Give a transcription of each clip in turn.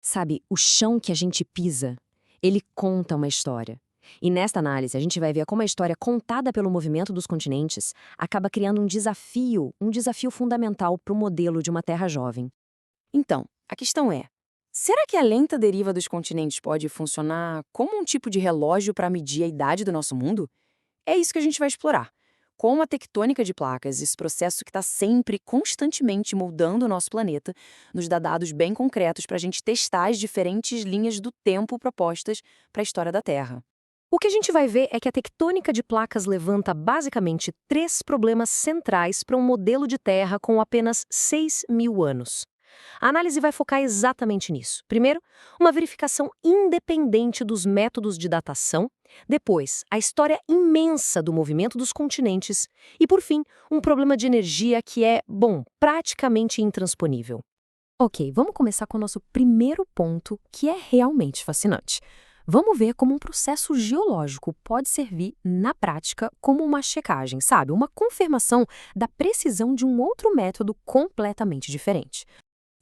Sabe, o chão que a gente pisa, ele conta uma história. E nesta análise, a gente vai ver como a história contada pelo movimento dos continentes acaba criando um desafio fundamental para o modelo de uma Terra jovem. Então, a questão é: será que a lenta deriva dos continentes pode funcionar como um tipo de relógio para medir a idade do nosso mundo? É isso que a gente vai explorar. Como a tectônica de placas, esse processo que está sempre, constantemente moldando o nosso planeta, nos dá dados bem concretos para a gente testar as diferentes linhas do tempo propostas para a história da Terra. O que a gente vai ver é que a tectônica de placas levanta basicamente três problemas centrais para um modelo de Terra com apenas 6.000 anos. A análise vai focar exatamente nisso. Primeiro, uma verificação independente dos métodos de datação. Depois, a história imensa do movimento dos continentes. E, por fim, um problema de energia que é, bom, praticamente intransponível. Ok, vamos começar com o nosso primeiro ponto, que é realmente fascinante. Vamos ver como um processo geológico pode servir, na prática, como uma checagem, sabe? Uma confirmação da precisão de um outro método completamente diferente.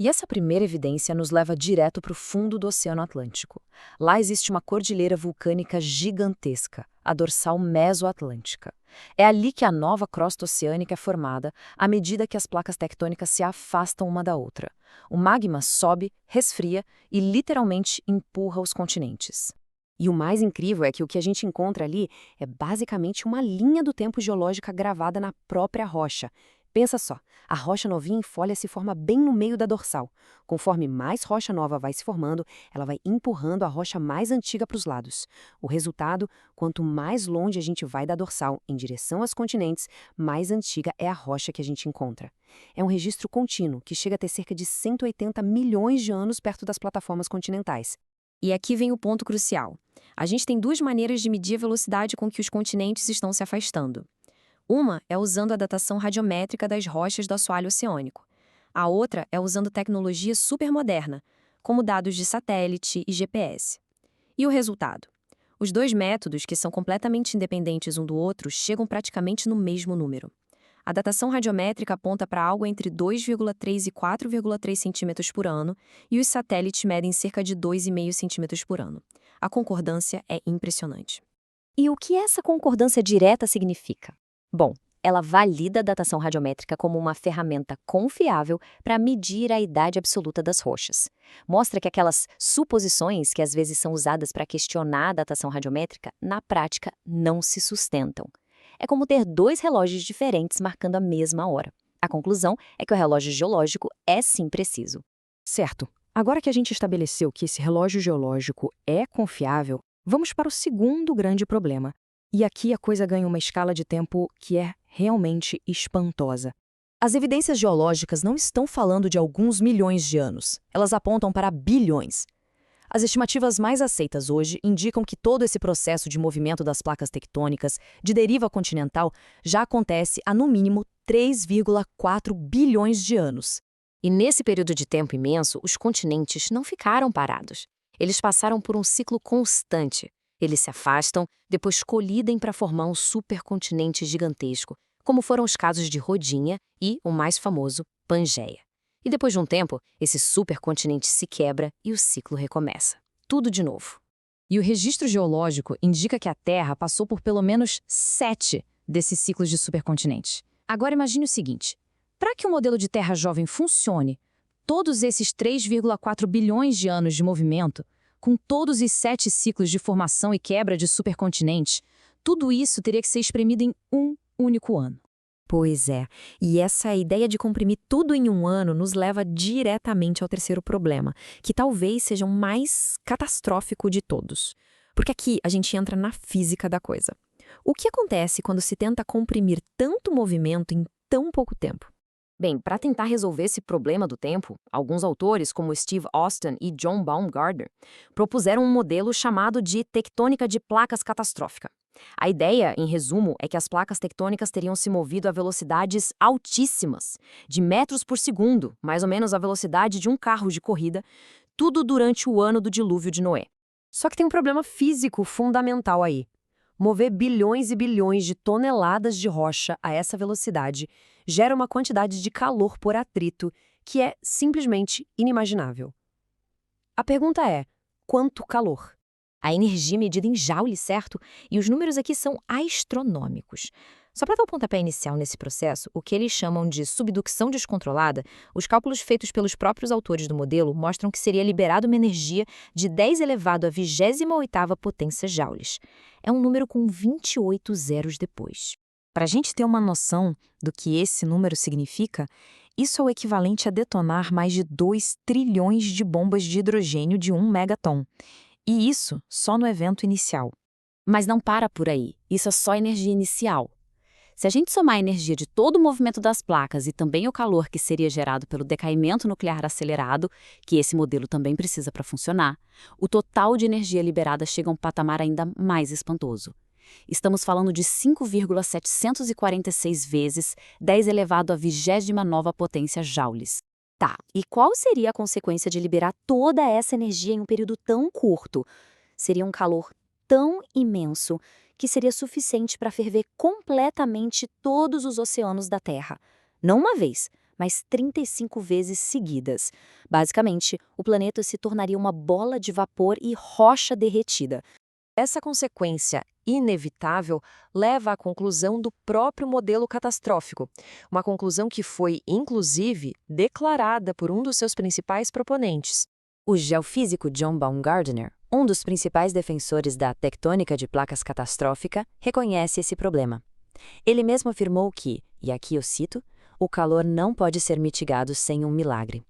E essa primeira evidência nos leva direto para o fundo do Oceano Atlântico. Lá existe uma cordilheira vulcânica gigantesca, a dorsal mesoatlântica. É ali que a nova crosta oceânica é formada à medida que as placas tectônicas se afastam uma da outra. O magma sobe, resfria e literalmente empurra os continentes. E o mais incrível é que o que a gente encontra ali é basicamente uma linha do tempo geológica gravada na própria rocha. Pensa só, a rocha novinha em folha se forma bem no meio da dorsal. Conforme mais rocha nova vai se formando, ela vai empurrando a rocha mais antiga para os lados. O resultado, quanto mais longe a gente vai da dorsal, em direção aos continentes, mais antiga é a rocha que a gente encontra. É um registro contínuo, que chega a ter cerca de 180 milhões de anos perto das plataformas continentais. E aqui vem o ponto crucial. A gente tem duas maneiras de medir a velocidade com que os continentes estão se afastando. Uma é usando a datação radiométrica das rochas do assoalho oceânico. A outra é usando tecnologia supermoderna, como dados de satélite e GPS. E o resultado? Os dois métodos, que são completamente independentes um do outro, chegam praticamente no mesmo número. A datação radiométrica aponta para algo entre 2,3 e 4,3 centímetros por ano, e os satélites medem cerca de 2,5 centímetros por ano. A concordância é impressionante. E o que essa concordância direta significa? Bom, ela valida a datação radiométrica como uma ferramenta confiável para medir a idade absoluta das rochas. Mostra que aquelas suposições que às vezes são usadas para questionar a datação radiométrica, na prática, não se sustentam. É como ter dois relógios diferentes marcando a mesma hora. A conclusão é que o relógio geológico é sim preciso. Certo. Agora que a gente estabeleceu que esse relógio geológico é confiável, vamos para o segundo grande problema. E aqui a coisa ganha uma escala de tempo que é realmente espantosa. As evidências geológicas não estão falando de alguns milhões de anos, elas apontam para bilhões. As estimativas mais aceitas hoje indicam que todo esse processo de movimento das placas tectônicas de deriva continental já acontece há no mínimo 3,4 bilhões de anos. E nesse período de tempo imenso, os continentes não ficaram parados. Eles passaram por um ciclo constante. Eles se afastam, depois colidem para formar um supercontinente gigantesco, como foram os casos de Rodinha e, o mais famoso, Pangeia. E depois de um tempo, esse supercontinente se quebra e o ciclo recomeça. Tudo de novo. E o registro geológico indica que a Terra passou por pelo menos 7 desses ciclos de supercontinentes. Agora imagine o seguinte: para que o modelo de Terra jovem funcione, todos esses 3,4 bilhões de anos de movimento, com todos os 7 ciclos de formação e quebra de supercontinentes, tudo isso teria que ser espremido em um único ano. Pois é, e essa ideia de comprimir tudo em um ano nos leva diretamente ao terceiro problema, que talvez seja o mais catastrófico de todos. Porque aqui a gente entra na física da coisa. O que acontece quando se tenta comprimir tanto movimento em tão pouco tempo? Bem, para tentar resolver esse problema do tempo, alguns autores, como Steve Austin e John Baumgardner, propuseram um modelo chamado de tectônica de placas catastrófica. A ideia, em resumo, é que as placas tectônicas teriam se movido a velocidades altíssimas, de metros por segundo, mais ou menos a velocidade de um carro de corrida, tudo durante o ano do dilúvio de Noé. Só que tem um problema físico fundamental aí. Mover bilhões e bilhões de toneladas de rocha a essa velocidade gera uma quantidade de calor por atrito que é simplesmente inimaginável. A pergunta é: quanto calor? A energia é medida em joules, certo? E os números aqui são astronômicos. Só para dar o pontapé inicial nesse processo, o que eles chamam de subducção descontrolada, os cálculos feitos pelos próprios autores do modelo mostram que seria liberada uma energia de 10 elevado à 28ª potência joules. É um número com 28 zeros depois. Para a gente ter uma noção do que esse número significa, isso é o equivalente a detonar mais de 2 trilhões de bombas de hidrogênio de 1 megaton. E isso só no evento inicial. Mas não para por aí, isso é só energia inicial. Se a gente somar a energia de todo o movimento das placas e também o calor que seria gerado pelo decaimento nuclear acelerado, que esse modelo também precisa para funcionar, o total de energia liberada chega a um patamar ainda mais espantoso. Estamos falando de 5,746 vezes 10 elevado à 29ª potência joules. Tá, e qual seria a consequência de liberar toda essa energia em um período tão curto? Seria um calor tão imenso que seria suficiente para ferver completamente todos os oceanos da Terra. Não uma vez, mas 35 vezes seguidas. Basicamente, o planeta se tornaria uma bola de vapor e rocha derretida. Essa consequência inevitável leva à conclusão do próprio modelo catastrófico, uma conclusão que foi, inclusive, declarada por um dos seus principais proponentes. O geofísico John Baumgartner, um dos principais defensores da tectônica de placas catastrófica, reconhece esse problema. Ele mesmo afirmou que, e aqui eu cito, o calor não pode ser mitigado sem um milagre.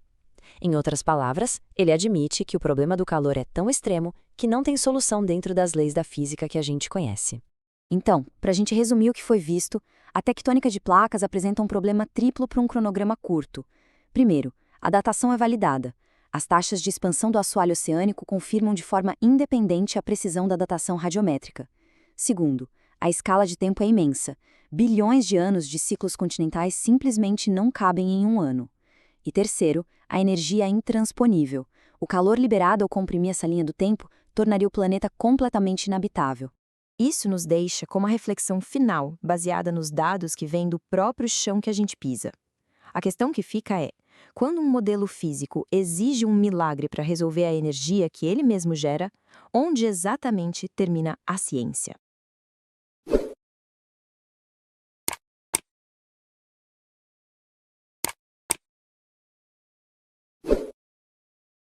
Em outras palavras, ele admite que o problema do calor é tão extremo que não tem solução dentro das leis da física que a gente conhece. Então, para a gente resumir o que foi visto, a tectônica de placas apresenta um problema triplo para um cronograma curto. Primeiro, a datação é validada. As taxas de expansão do assoalho oceânico confirmam de forma independente a precisão da datação radiométrica. Segundo, a escala de tempo é imensa. Bilhões de anos de ciclos continentais simplesmente não cabem em um ano. E terceiro, a energia é intransponível. O calor liberado ao comprimir essa linha do tempo tornaria o planeta completamente inabitável. Isso nos deixa com uma reflexão final, baseada nos dados que vêm do próprio chão que a gente pisa. A questão que fica é: quando um modelo físico exige um milagre para resolver a energia que ele mesmo gera, onde exatamente termina a ciência?